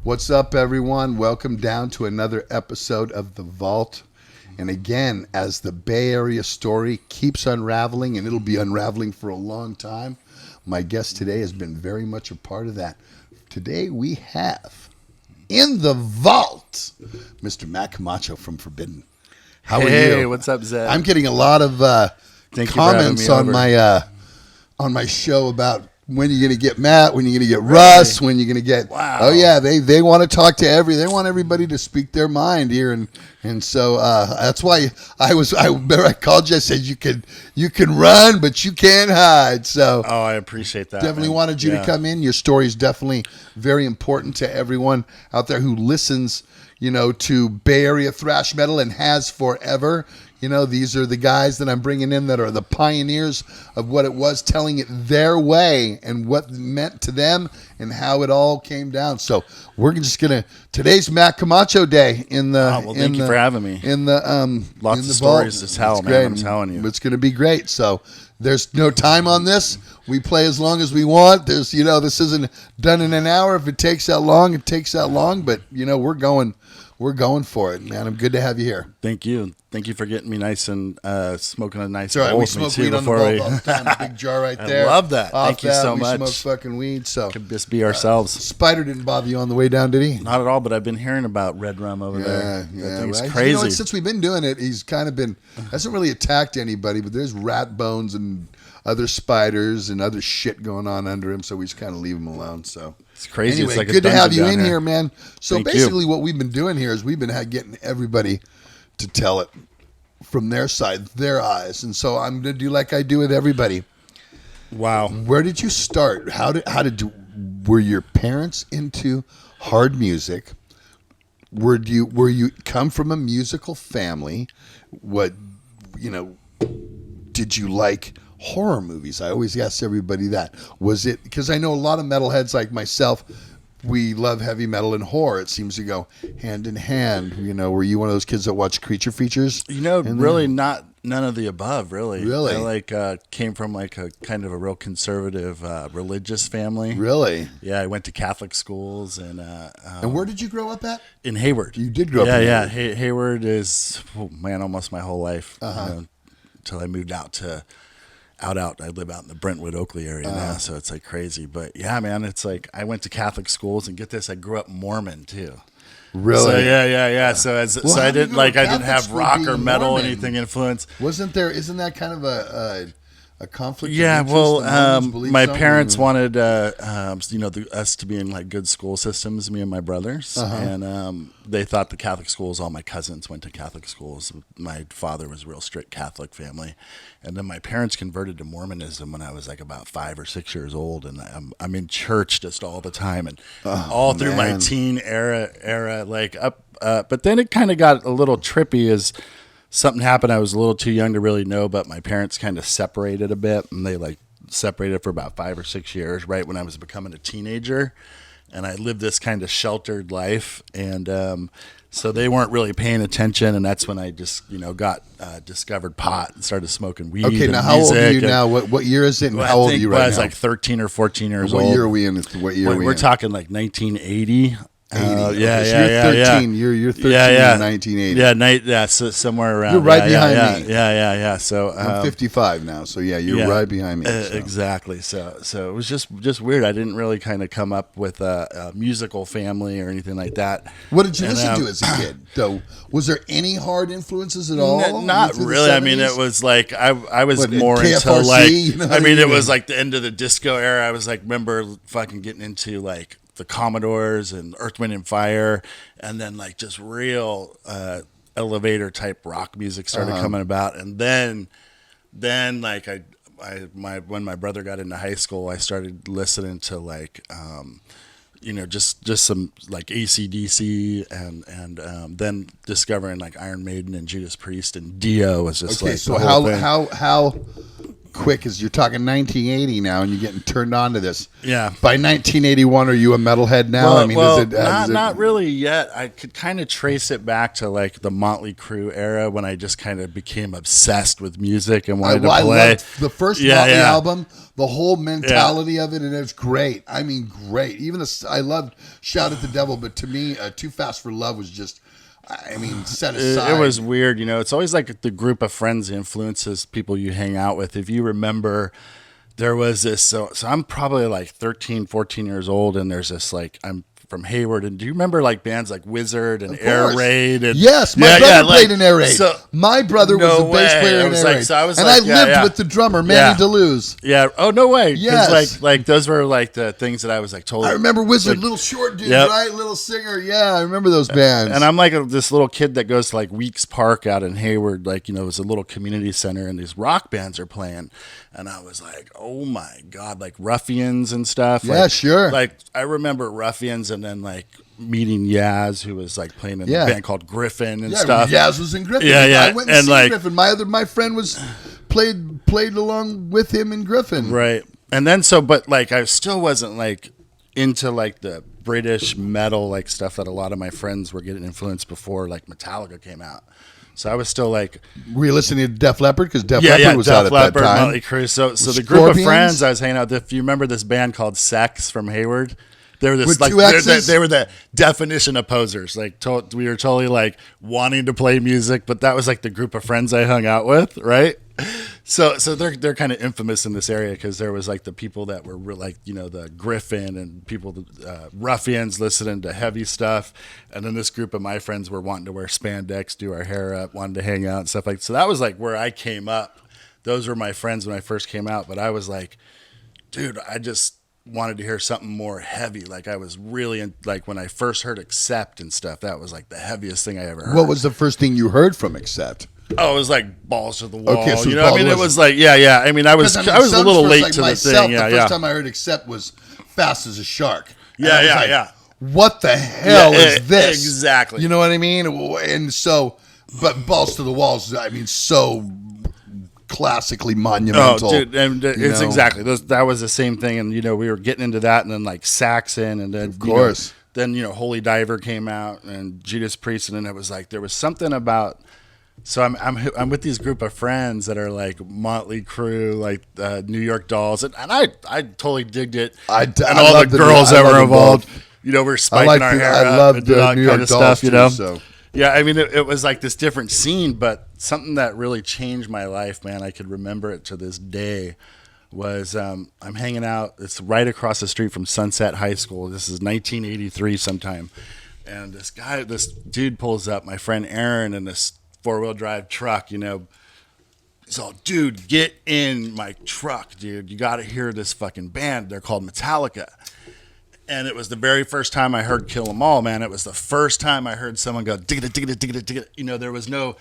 What's up, everyone? Welcome down to another episode of The Vault. And again, as the Bay Area story keeps unraveling, and it'll be unraveling for a long time, my guest today has been very much a part of that. Today we have, in The Vault, Mr. Matt Camacho from Forbidden. How are you? Hey, what's up, Zed? I'm getting a lot of comments on my show about when you're going to get Matt, when you're going to get Russ, when you're going to get... Wow. Oh, yeah, they want to talk to they want everybody to speak their mind here. And so that's why I remember I called you, I said, you can run, but you can't hide. So I appreciate that. definitely wanted you to come in. Your story is definitely very important to everyone out there who listens, to Bay Area thrash metal and has forever. These are the guys that I'm bringing in that are the pioneers of what it was, telling it their way and what it meant to them and how it all came down. So we're just going to, today's Matt Camacho Day in the, thank you for having me. In the, lots in the of vault. stories to tell, It's man. great. I'm telling you. It's going to be great. So there's no time on this. We play as long as we want. There's, this isn't done in an hour. If it takes that long, it takes that long. But, we're going for it, man. I'm good to have you here. Thank you. Thank you for getting me nice and smoking a nice That's right. bowl We with me smoke too weed on the before vault all the time. Big jar right there. I love that. Off Thank you so much. We smoke fucking weed. So Could just be ourselves. Spider didn't bother you on the way down, did he? Not at all, but I've been hearing about red rum over there. Yeah, That thing's right. crazy. Since we've been doing it, he's kind of been hasn't really attacked anybody, but there's rat bones and other spiders and other shit going on under him, so we just kind of leave him alone. So It's crazy. Anyway, It's like a good to have you dungeon in down here, man. So Thank basically, you. what we've been doing here is we've been getting everybody to tell it from their side, their eyes, and so I'm going to do like I do with everybody. Wow. Where did you start? Were your parents into hard music? Were you come from a musical family? Did you like horror movies? I always ask everybody that. Was it because I know a lot of metalheads like myself, we love heavy metal and horror. It seems to go hand in hand. Were you one of those kids that watched creature features? Really not none of the above, really. Really? I came from a kind of a real conservative religious family. Really? Yeah, I went to Catholic schools and And where did you grow up at? in Hayward. You did grow up in Yeah. Hayward. Hayward is almost my whole life. Until I moved out. I live out in the Brentwood, Oakley area now, so it's like crazy. But yeah, man, it's like I went to Catholic schools and get this, I grew up Mormon too. Really? So yeah. So I didn't Catholic have school rock being or metal Mormon? anything influence. Isn't that kind of a conflict? Yeah, of interest? The Mormons believe my something? parents wanted us to be in like good school systems, me and my brothers, and they thought the Catholic schools. All my cousins went to Catholic schools. My father was a real strict Catholic family, and then my parents converted to Mormonism when I was like about 5 or 6 years old, and I'm in church just all the time, and all through my teen era, like up. But then it kind of got a little trippy as something happened. I was a little too young to really know, but my parents kind of separated a bit, and they separated for about 5 or 6 years, right when I was becoming a teenager. And I lived this kind of sheltered life. And so they weren't really paying attention. And that's when I just, got discovered pot and started smoking weed. Okay, now how old are you now? What year is it? And how old are you right now? I was like 13 or 14 years What old. year are we in? What year are we We're in? talking like 1980. 80. Yeah, Okay, so yeah, you're 13. yeah. You're 13 in 1980. Yeah, so somewhere around. You're right behind me. Yeah. So I'm 55 now, so you're right behind me. So. Exactly. So it was just weird. I didn't really kind of come up with a musical family or anything like that. What did you listen to as a kid, though? Was there any hard influences at all? Not through the really. I 70s? mean, it was like I was more KFRC, into like. you know what I mean, I it mean? was like the end of the disco era. I was like, remember fucking getting into like the Commodores and Earth, Wind and Fire, and then like just real elevator type rock music started coming about, and then like when my brother got into high school, I started listening to like just some like AC/DC and then discovering like Iron Maiden and Judas Priest and Dio was just Okay, like so the whole thing. how quick is you're talking 1980 now, and you're getting turned on to this. Yeah. By 1981, are you a metalhead now? Not really yet. I could kind of trace it back to like the Motley Crue era when I just kind of became obsessed with music and wanted to play. I loved the first Motley album, the whole mentality of it, and it's great. I mean, great. Even I loved Shout at the Devil, but to me, Too Fast for Love was just, set aside. It was weird, It's always like the group of friends influences people you hang out with. If you remember, there was this. So I'm probably like 13, 14 years old, and there's this I'm from Hayward. And do you remember like bands like Wizard and Air Raid? And, yes, my brother played in Air Raid. So, my brother was the bass player in Air Raid. I lived with the drummer, Manny DeLuz. Yeah. Oh, no way. Yes. Like those were like the things that I was like told. I remember Wizard, little short dude, right? Little singer. Yeah, I remember those bands. And I'm like this little kid that goes to like Weeks Park out in Hayward. Like, it was a little community center and these rock bands are playing. And I was like, oh my God, like Ruffians and stuff. Yeah, sure. Like I remember Ruffians and then like meeting Yaz, who was like playing in a band called Griffin and stuff. Yaz was in Griffin. Yeah. I went and seen Griffin. My friend was played along with him in Griffin. Right. And then but like I still wasn't like into like the British metal like stuff that a lot of my friends were getting influenced before like Metallica came out. So I was still like... Were you listening to Def Leppard? Because Def Leppard was out at that time. Motley Crue. So the group of friends I was hanging out with, if you remember this band called Sex from Hayward, they were this with like two X's? They were the definition of posers. Like we were totally like wanting to play music, but that was like the group of friends I hung out with, right? So they're kind of infamous in this area because there was like the people that were like the Griffin and people ruffians listening to heavy stuff, and then this group of my friends were wanting to wear spandex, do our hair up, wanted to hang out and stuff like. So that was like where I came up. Those were my friends when I first came out, but I was like, dude, I just wanted to hear something more heavy. Like I was really like when I first heard Accept and stuff. That was like the heaviest thing I ever heard. What was the first thing you heard from Accept? Oh, it was like balls to the wall. Okay, so it was like, yeah. I mean, I was a little late to the thing. The first time I heard Accept was Fast as a Shark. Yeah. What the hell is this? Exactly. You know what I mean? And so, but balls to the walls. I mean, so classically monumental. Oh, dude, and it's exactly that was the same thing. And we were getting into that, and then like Saxon, and then of course, then Holy Diver came out, and Judas Priest, and then it was like there was something about. So I'm with these group of friends that are like Motley Crue, like New York Dolls, and I totally digged it. And all the girls that were involved, we're spiking our hair up and all that kind of stuff, So. Yeah, I mean, it was like this different scene, but something that really changed my life, man. I could remember it to this day. Was I'm hanging out. It's right across the street from Sunset High School. This is 1983 sometime, and this dude pulls up. My friend Aaron in this 4-wheel drive truck, he's all, dude, get in my truck, dude. You got to hear this fucking band. They're called Metallica. And it was the very first time I heard Kill 'Em All, man. It was the first time I heard someone go, digga, digga, digga, digga. There was no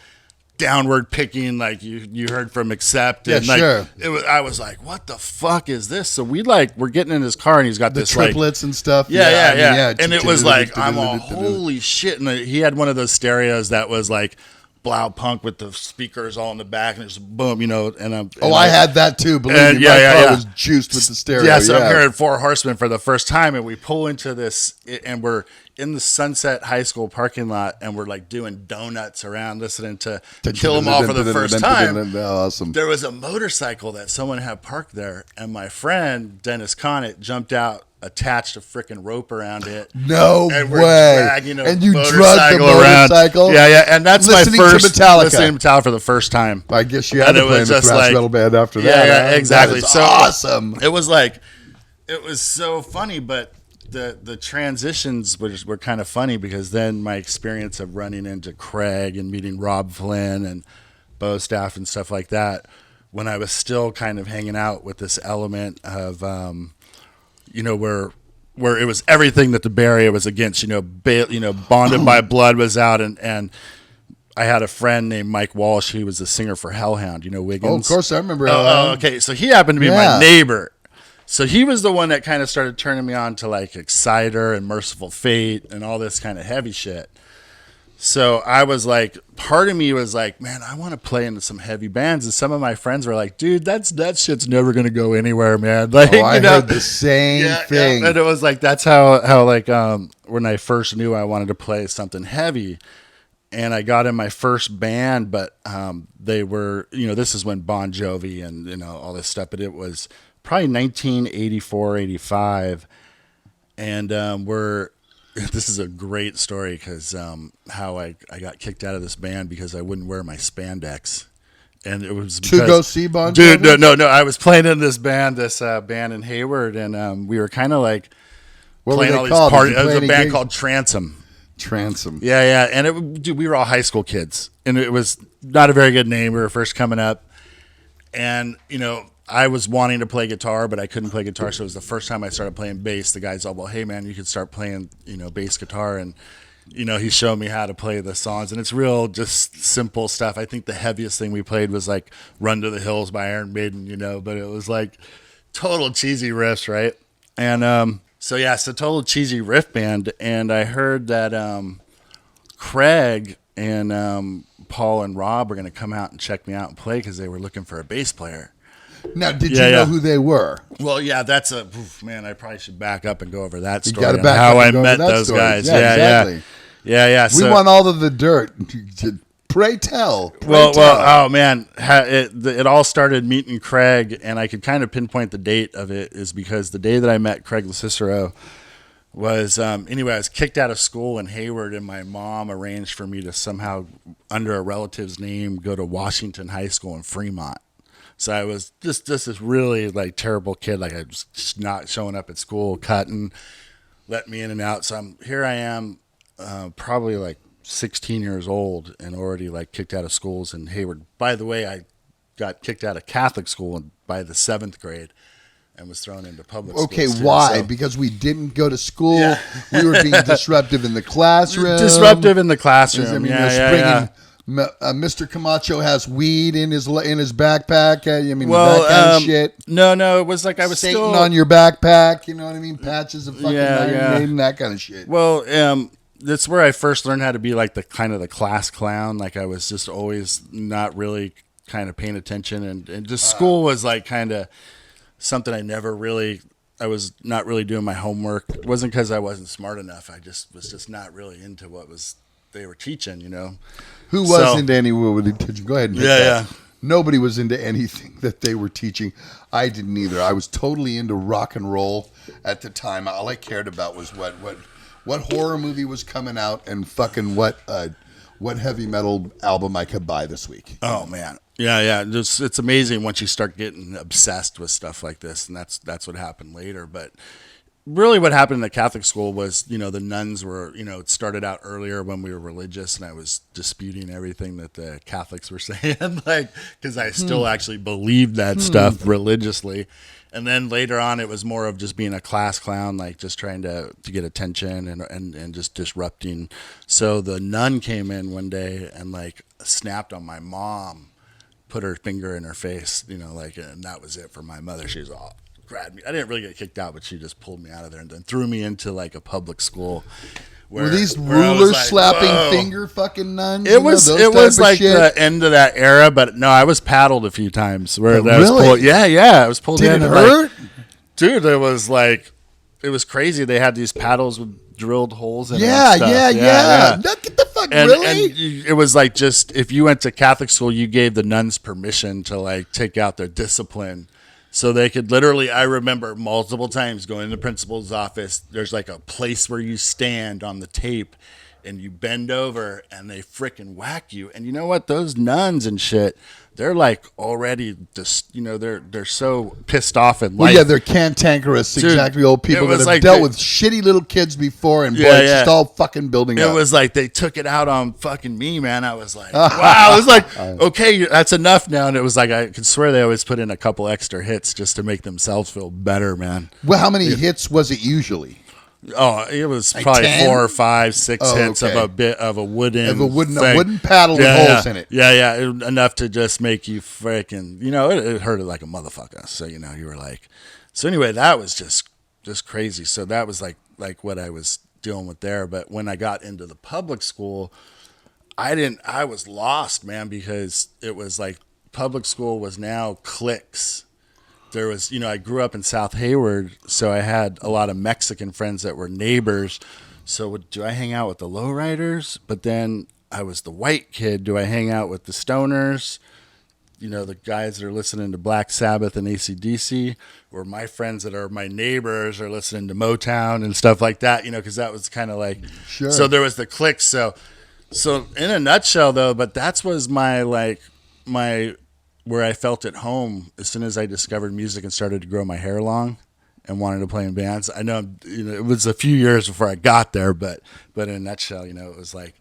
downward picking like you heard from Accept. And sure. I was like, what the fuck is this? So we're getting in his car, and he's got the this triplets and stuff. Yeah. And it was like, I'm all, holy shit. And he had one of those stereos that was like, Blau Punk with the speakers all in the back, and it's boom, I had that too. Believe me, my car was juiced with the stereo. Yeah, so I'm hearing Four Horsemen for the first time, and we pull into this, and we're in the Sunset High School parking lot, and we're like doing donuts around, listening to Kill 'Em All for the first time. Awesome. There was a motorcycle that someone had parked there, and my friend Dennis Conant jumped out, attached a freaking rope around it. No and we're way. Dragging and you drugged the motorcycle? Yeah. And that's listening my first to listening to Metallica for the first time. I guess you had to play in the thrash metal band after that. Yeah, exactly. That is so awesome. It was so funny, but the transitions were kind of funny because then my experience of running into Craig and meeting Rob Flynn and Bo Staff and stuff like that, when I was still kind of hanging out with this element of where it was everything that the Bay Area was against. Bonded by Blood was out, and I had a friend named Mike Walsh. He was the singer for Hellhound. Wiggins. Oh, of course, I remember. Okay, so he happened to be my neighbor. So he was the one that kind of started turning me on to like Exciter and Merciful Fate and all this kind of heavy shit. So I was like, part of me was like, man, I want to play in some heavy bands. And some of my friends were like, dude, that shit's never going to go anywhere, man. Like, Oh, I heard the same thing. And it was like, that's how like, when I first knew I wanted to play something heavy, and I got in my first band, but they were, this is when Bon Jovi and, all this stuff, but it was probably 1984, 85. And this is a great story because how I got kicked out of this band because I wouldn't wear my spandex. And it was because, to go see Bon Jovi? Dude, no. I was playing in this band in Hayward, and we were kind of like playing all these parties. It was a band called Transom. Yeah. And we were all high school kids, and it was not a very good name. We were first coming up, and I was wanting to play guitar, but I couldn't play guitar. So it was the first time I started playing bass. The guys all, well, hey man, you could start playing, bass guitar. And, he showed me how to play the songs, and it's real, just simple stuff. I think the heaviest thing we played was like Run to the Hills by Iron Maiden, but it was like total cheesy riffs. Right. And, so total cheesy riff band. And I heard that, Craig and, Paul and Rob were going to come out and check me out and play because they were looking for a bass player. Now, did you know who they were? Well, yeah, that's man. I probably should back up and go over that story. You got to back up and go over that those story. guys. Yeah, exactly. Yeah. We want all of the dirt. Pray tell. Well, oh man, it all started meeting Craig, and I could kind of pinpoint the date of it is because the day that I met Craig Cicero was anyway. I was kicked out of school in Hayward, and my mom arranged for me to somehow, under a relative's name, go to Washington High School in Fremont. So I was just this really like terrible kid. Like I was just not showing up at school, cutting, let me in and out. So here I am, probably like 16 years old and already like kicked out of schools in Hayward. By the way, I got kicked out of Catholic school by the 7th grade and was thrown into public school. Okay, why? Because we didn't go to school. Yeah. We were being disruptive in the classroom. I mean, Mr. Camacho has weed in his backpack. That kind of shit. No, it was like I was Satan still on your backpack. You know what I mean? Patches of fucking Iron Maiden, that kind of shit. Well, that's where I first learned how to be like the kind of the class clown. Like I was just always not really kind of paying attention, and just school was like kind of something I was not really doing my homework. It wasn't because I wasn't smart enough. I just was just not really into what they were teaching, Who was into any what they teaching? Go ahead and yeah. Nobody was into anything that they were teaching. I didn't either. I was totally into rock and roll at the time. All I cared about was what horror movie was coming out and fucking what heavy metal album I could buy this week. Oh man. Yeah. It's amazing once you start getting obsessed with stuff like this, and that's what happened later. But really what happened in the Catholic school was, the nuns were, it started out earlier when we were religious, and I was disputing everything that the Catholics were saying, like, because I still actually believed that stuff religiously. And then later on, it was more of just being a class clown, like just trying to get attention and just disrupting. So the nun came in one day and like snapped on my mom, put her finger in her face, and that was it for my mother. She was all, grabbed me. I didn't really get kicked out, but she just pulled me out of there and then threw me into like a public school. Were these ruler slapping finger fucking nuns? It was like the end of that era, but no, I was paddled a few times. Where that was pulled, I was pulled in. Did it hurt? Dude, it was crazy. They had these paddles with drilled holes in them. Yeah. Look at the fuck, really? And it was like just if you went to Catholic school, you gave the nuns permission to like take out their discipline. So they could literally, I remember multiple times going in the principal's office, there's like a place where you stand on the tape and you bend over and they frickin' whack you. And you know what? Those nuns and shit, they're like already just, they're so pissed off in life. Well, yeah, they're cantankerous, exactly old people that have like dealt with shitty little kids before, and boy, it's just all fucking building up. It was like they took it out on fucking me, man. I was like, wow. I was like, okay, that's enough now. And it was like, I could swear they always put in a couple extra hits just to make themselves feel better, man. Well, how many hits was it usually? Oh, it was like probably 10? 4 or 5, 6 hits of a bit of a wooden paddle with holes in it. Yeah, enough to just make you freaking, it hurted like a motherfucker. So you were like, so anyway, that was just crazy. So that was like what I was dealing with there. But when I got into the public school, I was lost, man, because it was like public school was now cliques. There was, I grew up in South Hayward, so I had a lot of Mexican friends that were neighbors. So do I hang out with the lowriders? But then I was the white kid. Do I hang out with the stoners? The guys that are listening to Black Sabbath and AC/DC, or my friends that are my neighbors are listening to Motown and stuff like that, because that was kind of like, Sure. So there was the cliques. So in a nutshell though, but that was my where I felt at home as soon as I discovered music and started to grow my hair long and wanted to play in bands. I know, it was a few years before I got there, but in a nutshell, it was like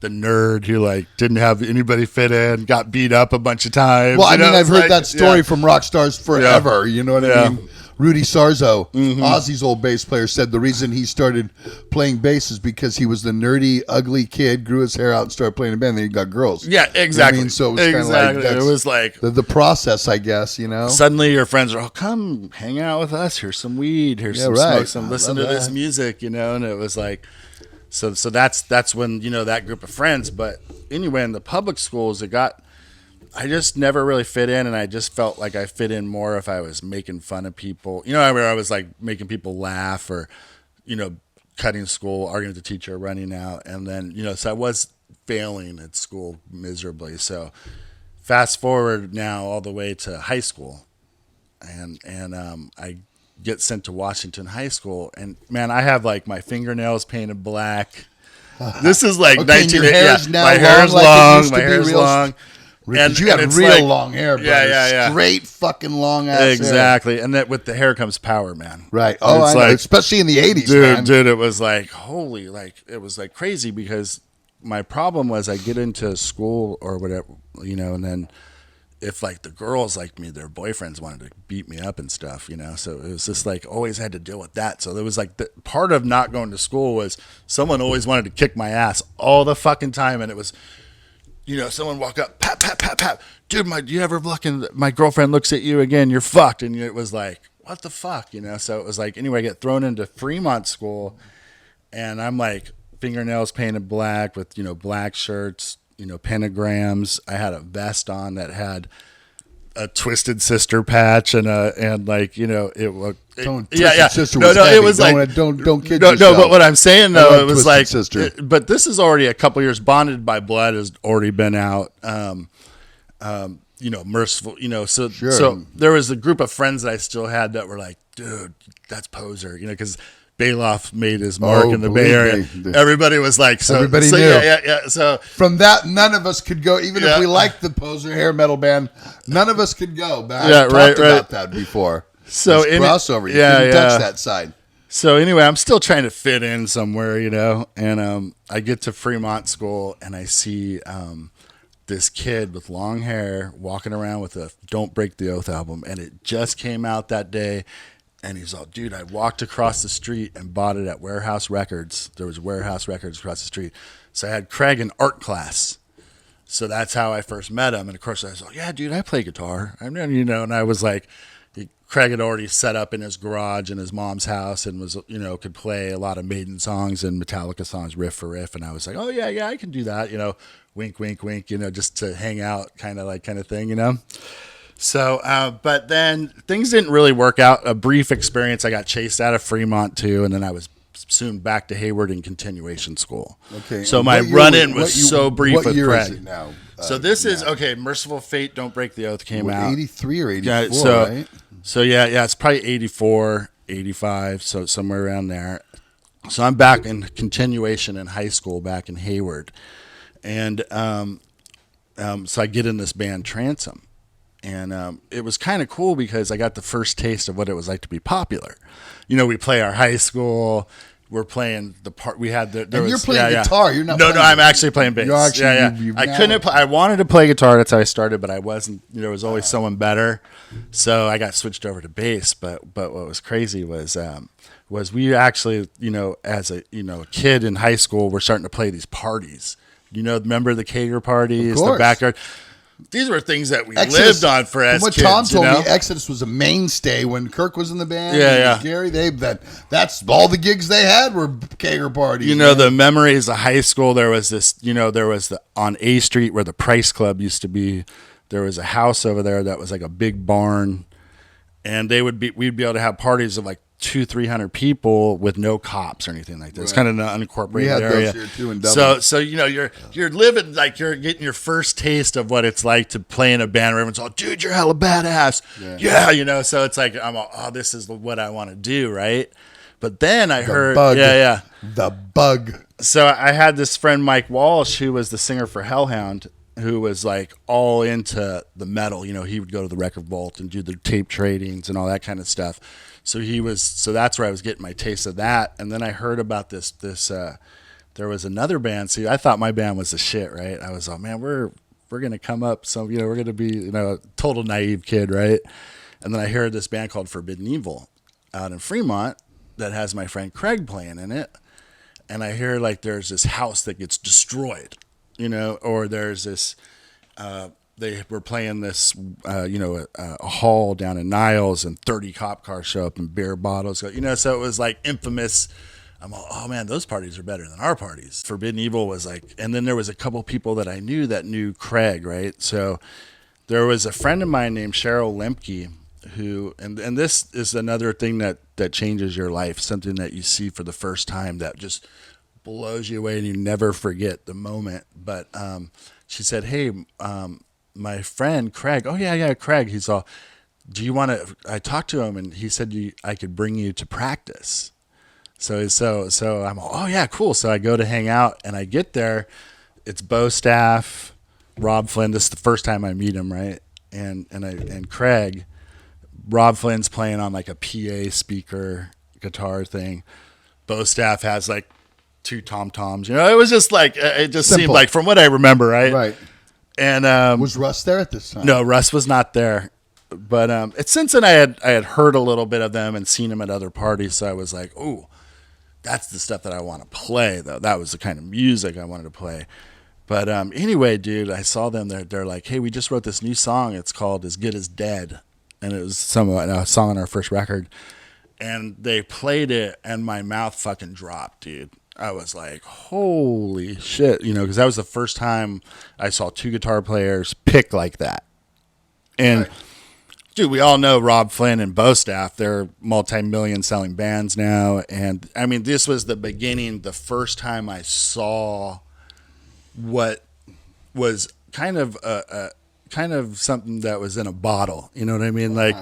the nerd who didn't have anybody fit in, got beat up a bunch of times. Well, I mean, I've heard that story from rock stars forever. Yeah. You know what I mean? Rudy Sarzo, Ozzy's old bass player, said the reason he started playing bass is because he was the nerdy, ugly kid, grew his hair out, and started playing in a band. Then he got girls. Yeah, exactly. I mean, so it was kind of like, it was like the process, I guess. Suddenly your friends are, come hang out with us. Here's some weed. Here's some smoke. Some listen to this music. And it was like. So that's when that group of friends. But anyway, in the public schools, I just never really fit in, and I just felt like I fit in more if I was making fun of people. Where I was like making people laugh, or cutting school, arguing with the teacher, running out, and then so I was failing at school miserably. So fast forward now all the way to high school, and I get sent to Washington High School, and man, I have like my fingernails painted black. This is like 1980. My hair's long. My hair's long. And you have real long hair, brother. Yeah. Straight fucking long ass hair. Exactly. And that with the hair comes power, man. Right. Oh, I know. Especially in the 80s, man. Dude, it was like, holy, it was like crazy, because my problem was I get into school or whatever, and then if like the girls like me, their boyfriends wanted to beat me up and stuff, so it was just like always had to deal with that. So there was like the part of not going to school was someone always wanted to kick my ass all the fucking time. And it was, someone walk up, pat, pat, pat, pat. Dude, do you ever my girlfriend looks at you again, you're fucked. And it was like, what the fuck, So it was like, anyway, I get thrown into Fremont school, and I'm like fingernails painted black with, black shirts, pentagrams. I had a vest on that had a Twisted Sister patch and it was Sister no, was no, heavy. It was don't kid no, yourself. No, but what I'm saying though, it was Twisted like, Sister. But this is already a couple years. Bonded by Blood has already been out. Merciful, so Sure. So there was a group of friends that I still had that were like, dude, that's Poser, because Bailoff made his mark in the Bay Area. Everybody was like, everybody knew. Yeah. So from that, none of us could go, even if we liked the Poser hair metal band, none of us could go. But I've talked about that before. So crossover, you couldn't touch that side. So anyway, I'm still trying to fit in somewhere, and I get to Fremont School, and I see this kid with long hair walking around with a Don't Break the Oath album, and it just came out that day. And he's all, dude, I walked across the street and bought it at Warehouse Records. There was Warehouse Records across the street. So I had Craig in art class. So that's how I first met him. And of course I was like, yeah, dude, I play guitar. And I was like, Craig had already set up in his garage in his mom's house and was, could play a lot of Maiden songs and Metallica songs riff for riff. And I was like, oh yeah, I can do that. Wink, wink, wink, just to hang out kind of thing, So, but then things didn't really work out. A brief experience. I got chased out of Fremont too, and then I was soon back to Hayward in continuation school. Okay. So my run-in was so brief with Craig. What year is it now? So this is Merciful Fate, Don't Break the Oath came out 83 or 84, right? So yeah, it's probably 84, 85, so somewhere around there. So I'm back in continuation in high school back in Hayward, and so I get in this band Transom. And it was kind of cool because I got the first taste of what it was like to be popular. We play our high school. We're playing the part we had. You're playing guitar. You're not. No, I'm actually playing bass. You're actually, I couldn't. I wanted to play guitar. That's how I started, but I wasn't. There was always someone better, so I got switched over to bass. But what was crazy was we actually, as a kid in high school, we're starting to play these parties. Remember the Kager parties, the backyard. these were things that we Exodus, lived on for as from what kids. Tom told you know? me, Exodus was a mainstay when Kirk was in the band. Yeah, and Gary, that's all the gigs they had were kegger parties. You know, the memories of high school, there was on A Street where the Price Club used to be, there was a house over there that was like a big barn, and we'd be able to have parties of like 200-300 people with no cops or anything like that. It's kind of an unincorporated area. Those here too in Dublin. So you know, you're living like you're getting your first taste of what it's like to play in a band where everyone's all, dude, you're hella badass. Yeah, you know, so it's like this is what I want to do, right? But then I heard the bug. So I had this friend, Mike Walsh, who was the singer for Hellhound, who was like all into the metal. You know, he would go to the record vault and do the tape tradings and all that kind of stuff. So that's where I was getting my taste of that. And then I heard about this there was another band. See, I thought my band was the shit, right? I was like, man, we're going to come up. So, you know, we're going to be, you know, a total naive kid, right? And then I heard this band called Forbidden Evil out in Fremont that has my friend Craig playing in it. And I hear like there's this house that gets destroyed, you know, or there's this, they were playing this, a hall down in Niles, and 30 cop cars show up and beer bottles go, you know, so it was like infamous. I'm all, oh man, those parties are better than our parties. Forbidden Evil was like, and then there was a couple people that I knew that knew Craig, right? So there was a friend of mine named Cheryl Lemke who, and this is another thing that changes your life, something that you see for the first time that just blows you away and you never forget the moment. But she said, hey, my friend Craig, oh yeah, Craig, he's all, do you want to, I talked to him and he said I could bring you to practice. So I'm all, oh yeah, cool. So I go to hang out and I get there, it's Bo Staff, Rob Flynn, this is the first time I meet him, right? And Craig, Rob Flynn's playing on like a PA speaker guitar thing. Bo Staff has like 2 tom-toms, you know, it was just like, it just Simple. seemed like from what I remember, right? Right. And was Russ there at this time? No, Russ was not there. But it's since then I had heard a little bit of them and seen them at other parties, so I was like, oh, that's the stuff that I want to play, though. That was the kind of music I wanted to play. But anyway, dude, I saw them. They're like, hey, we just wrote this new song. It's called "As Good as Dead," and it was a song on our first record. And they played it, and my mouth fucking dropped, dude. I was like, holy shit, you know, because that was the first time I saw 2 guitar players pick like that. And, right. Dude, we all know Rob Flynn and Bo Staff. They're multi-million selling bands now. And, I mean, this was the beginning, the first time I saw what was kind of something that was in a bottle. You know what I mean? Like,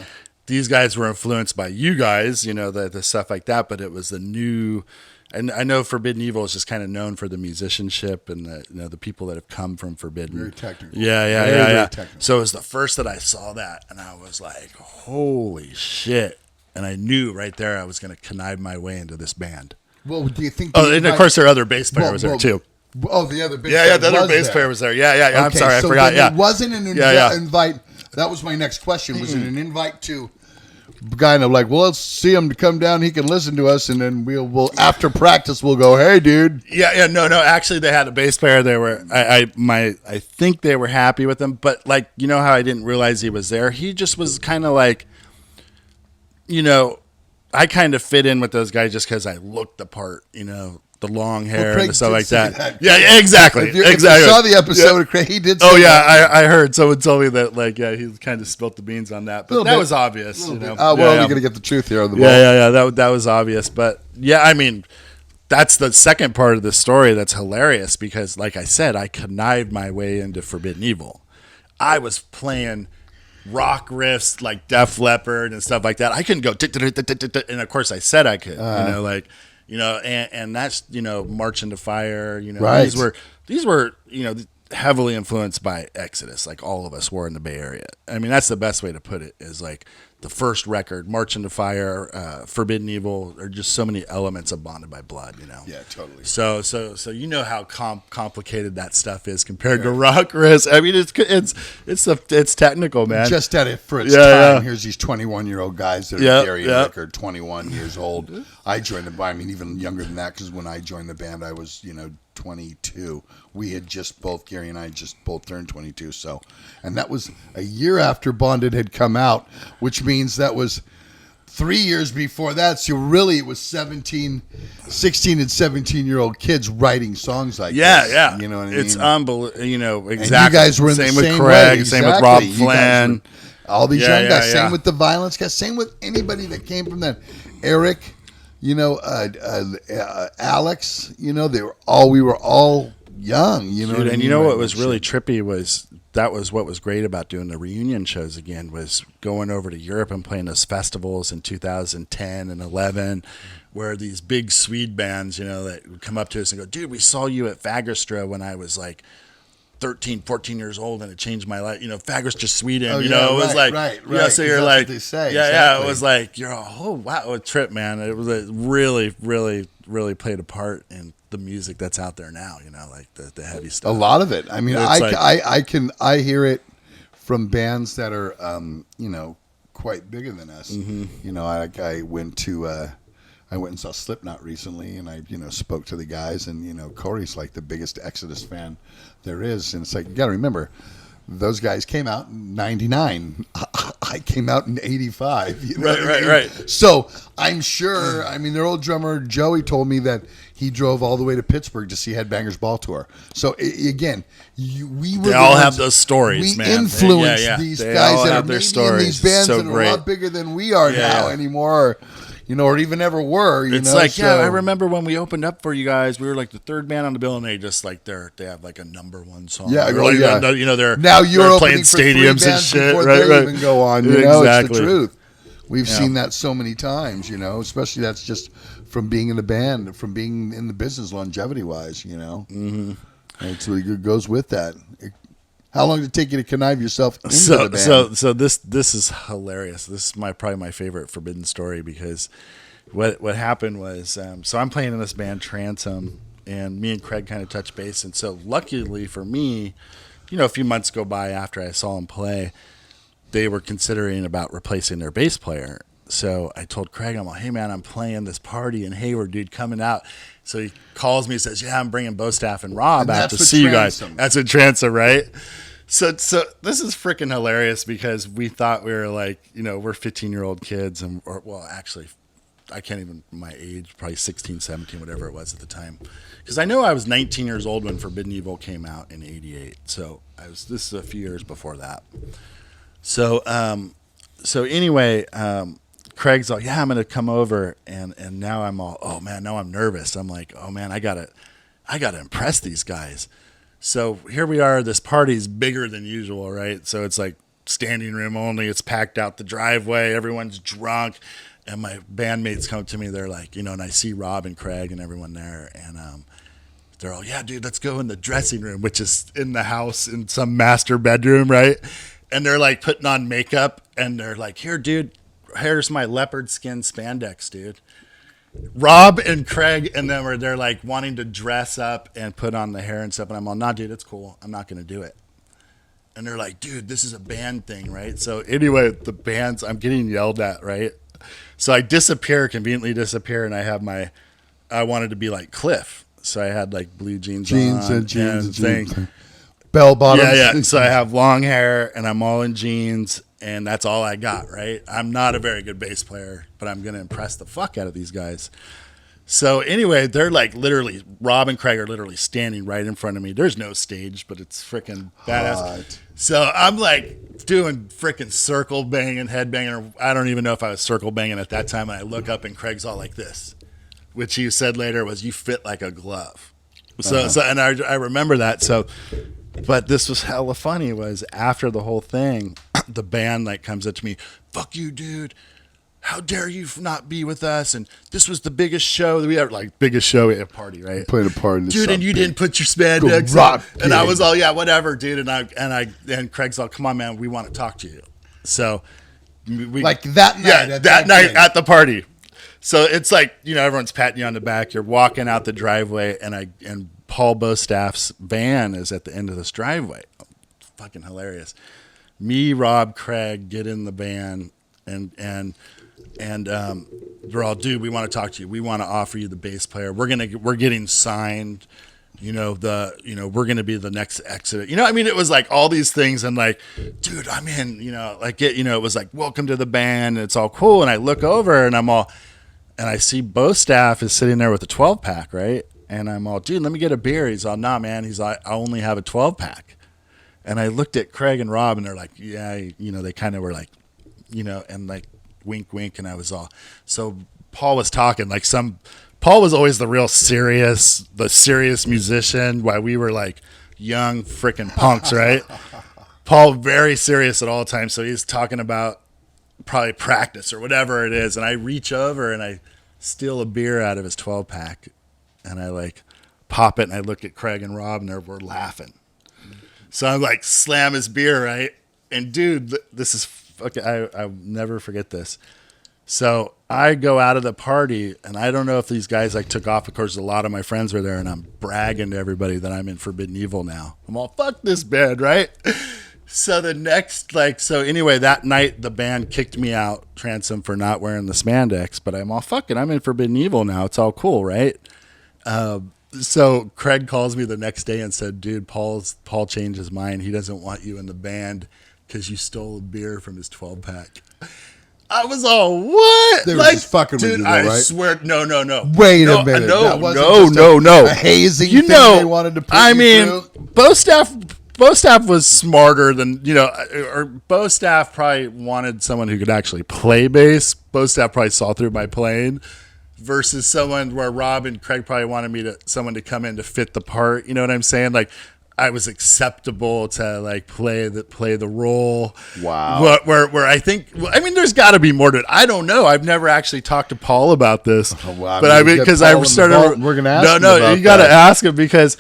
these guys were influenced by you guys, you know, the stuff like that, but it was the new... And I know Forbidden Evil is just kind of known for the musicianship and the people that have come from Forbidden. Very technical. Yeah. Very technical. So it was the first that I saw that, and I was like, holy shit. And I knew right there I was going to connive my way into this band. Well, do you think... and of course their other bass player was there too. Oh, the other bass player Yeah, the other bass player was there. Yeah. Okay, I'm sorry, I forgot. Yeah. It wasn't an invite. That was my next question. Was it an invite to... kind of like, well, let's see him to come down. He can listen to us, and then we'll after practice we'll go, hey, dude. Yeah. No. Actually, they had a bass player. They were I think they were happy with him, but like, you know how I didn't realize he was there. He just was kind of like, you know, I kind of fit in with those guys just because I looked the part, you know. The long hair and stuff like that. Yeah, exactly. If you saw the episode of Craig, he did say that. I heard. Someone told me that, like, yeah, he kind of spilt the beans on that. But that was obvious. You know? We're only going to get the truth here on the ball. Yeah. That was obvious. But, yeah, I mean, that's the second part of the story that's hilarious because, like I said, I connived my way into Forbidden Evil. I was playing rock riffs like Def Leppard and stuff like that. I couldn't go, and, of course, I said I could, you know, like... You know, and that's, you know, March into Fire, you know, right. these were, you know, heavily influenced by Exodus, like all of us were in the Bay Area. I mean, that's the best way to put it is like the first record, March into Fire, Forbidden Evil, are just so many elements of Bonded by Blood, you know. Yeah, totally. So you know how complicated that stuff is compared to rock riffs. I mean, it's technical, man. Just at it for its time. Yeah. Here's these 21-year-old guys that are Gary and Rick are 21 years old. I joined the band. I mean, even younger than that, because when I joined the band, I was, you know, 22. We had just both, Gary and I just both turned 22. So, and that was a year after Bonded had come out, which means that was 3 years before that. So really it was 16 and 17-year-old kids writing songs like this. Yeah. You know what I mean? It's unbelievable. You know, exactly. And you guys were in same the with same Craig, way. same with Rob Flynn. All these young guys. Yeah. Same with the Violence guys. Same with anybody that came from that. Eric, you know, Alex, you know, we were all young, you know. Dude, what I and mean? you know Right, what was really trippy was that was what was great about doing the reunion shows again was going over to Europe and playing those festivals in 2010 and 11 where these big Swede bands, you know, that would come up to us and go, dude, we saw you at Fagerstra when I was like 13, 14 years old and it changed my life. You know, Fagerstra, Sweden, Oh, you yeah, know, it was right. you know, so you're like, they say, yeah, exactly. it was like, you're oh, wow, a trip, man. It was a really, really, really played a part in the music that's out there now, you know, like the heavy stuff. A lot of it. I mean, It's I hear it from bands that are, you know, quite bigger than us. Mm-hmm. You know, I went and saw Slipknot recently, and I, you know, spoke to the guys, and you know, Corey's like the biggest Exodus fan there is, and it's like you got to remember, those guys came out in '99. I came out in '85. You know what I mean? Right. So I'm sure. I mean, their old drummer Joey told me that he drove all the way to Pittsburgh to see Headbangers Ball Tour. So again, we were. They all have those stories, we man. Influenced these They guys all that are have their maybe in stories. these bands So that are great. a lot bigger than we are now anymore. Or, you know, or even ever were. You It's know? like, So, yeah, I remember when we opened up for you guys, we were like the third band on the bill, and they just like they have like a number one song. Yeah, They're oh, like, yeah. You know, they're Now you're they're opening playing for 3 stadiums and bands shit, before right? they even go on. You know, it's the truth. We've Yeah. seen that so many times. You know, especially that's just from being in the band, from being in the business, longevity wise. You know, it's really good. Goes with that. How long did it take you to connive yourself into the band? So this is hilarious. This is probably my favorite Forbidden story because what happened was so I'm playing in this band Transom, and me and Craig kind of touched base, and so luckily for me, you know, a few months go by after I saw him play, they were considering about replacing their bass player. So I told Craig, I'm like, hey man, I'm playing this party in Hayward, dude, coming out. So he calls me and says, yeah, I'm bringing Bo Staff and Rob out to see you guys. That's in Transom, right? So this is freaking hilarious because we thought we were like, you know, we're 15-year-old kids well, actually, I can't even my age, probably 16, 17, whatever it was at the time. Because I know I was 19 years old when Forbidden Evil came out in 88. So this is a few years before that. So anyway, Craig's like, yeah, I'm going to come over. And now I'm all, oh man, now I'm nervous. I'm like, oh man, I gotta impress these guys. So here we are. This party's bigger than usual, right? So it's like standing room only. It's packed out the driveway. Everyone's drunk. And my bandmates come to me. They're like, you know, and I see Rob and Craig and everyone there. And they're all, yeah, dude, let's go in the dressing room, which is in the house in some master bedroom, right? And they're like putting on makeup. And they're like, here, dude, here's my leopard skin spandex, dude. Rob and Craig and them they're like wanting to dress up and put on the hair and stuff. And I'm all, nah, dude, it's cool. I'm not going to do it. And they're like, dude, this is a band thing, right? So anyway, the bands, I'm getting yelled at, right? So I conveniently disappear, and I wanted to be like Cliff. So I had like blue jeans on jeans. thing. Bell bottoms. Yeah. So I have long hair, and I'm all in jeans, and that's all I got, right? I'm not a very good bass player, but I'm going to impress the fuck out of these guys. So anyway, they're like literally, Rob and Craig are literally standing right in front of me. There's no stage, but it's freaking badass. Hot. So I'm like doing freaking circle banging, head banging, or I don't even know if I was circle banging at that time. And I look up and Craig's all like this, which he said later was, you fit like a glove. So and I remember that. So, but this was hella funny was after the whole thing, the band like comes up to me, fuck you, dude. How dare you not be with us? And this was the biggest show that we ever, like biggest show at a party, right? Played a party, dude, and you didn't put your spandex on. And I big. was all, yeah, whatever, dude. And Craig's all, come on, man, we want to talk to you. So we like that night, that night at the party. So it's like, you know, everyone's patting you on the back. You're walking out the driveway, and Paul Bostaff's van is at the end of this driveway. Fucking hilarious. Me, Rob, Craig get in the van, and we're all, dude, we want to talk to you. We want to offer you the bass player. We're getting signed. we're going to be the next exit. I mean, it was like all these things and like, dude, I'm in, it was like, welcome to the band. And it's all cool. And I look over and and I see Bo Staff is sitting there with a 12 pack. Right. And I'm all, dude, let me get a beer. He's all, nah, man. He's like, I only have a 12 pack. And I looked at Craig and Rob and they're like, yeah, they kind of were like, and like wink, wink. And I was all, so Paul was talking like Paul was always the serious musician while we were like young freaking punks, right? Paul very serious at all times. So he's talking about probably practice or whatever it is. And I reach over and I steal a beer out of his 12 pack and I like pop it and I look at Craig and Rob and we're laughing. So I'm like slam his beer, right? And dude, this is okay. I'll never forget this. So I go out of the party, and I don't know if these guys like took off. Of course, a lot of my friends were there, and I'm bragging to everybody that I'm in Forbidden Evil now. I'm all, fuck this band, right? So anyway, that night the band kicked me out, Transom, for not wearing the spandex. But I'm all, fuck it, I'm in Forbidden Evil now. It's all cool, right? So Craig calls me the next day and said, dude, Paul changed his mind. He doesn't want you in the band because you stole a beer from his 12 pack. I was all, what? They were just fucking with you, though, right? I swear, no. Wait a minute. No. A hazing thing they wanted to put you through? Bo Staff was smarter than, or Bo Staff probably wanted someone who could actually play bass. Bo Staff probably saw through my playing versus someone where Rob and Craig probably wanted someone to come in to fit the part. You know what I'm saying? Like, I was acceptable to like play the role. Wow. Where I think, there's got to be more to it. I don't know. I've never actually talked to Paul about this. Oh, wow. But because I started. We're gonna ask. You got to ask him because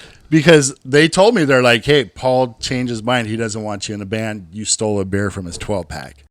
they told me they're like, hey, Paul changed his mind. He doesn't want you in a band. You stole a beer from his 12 pack.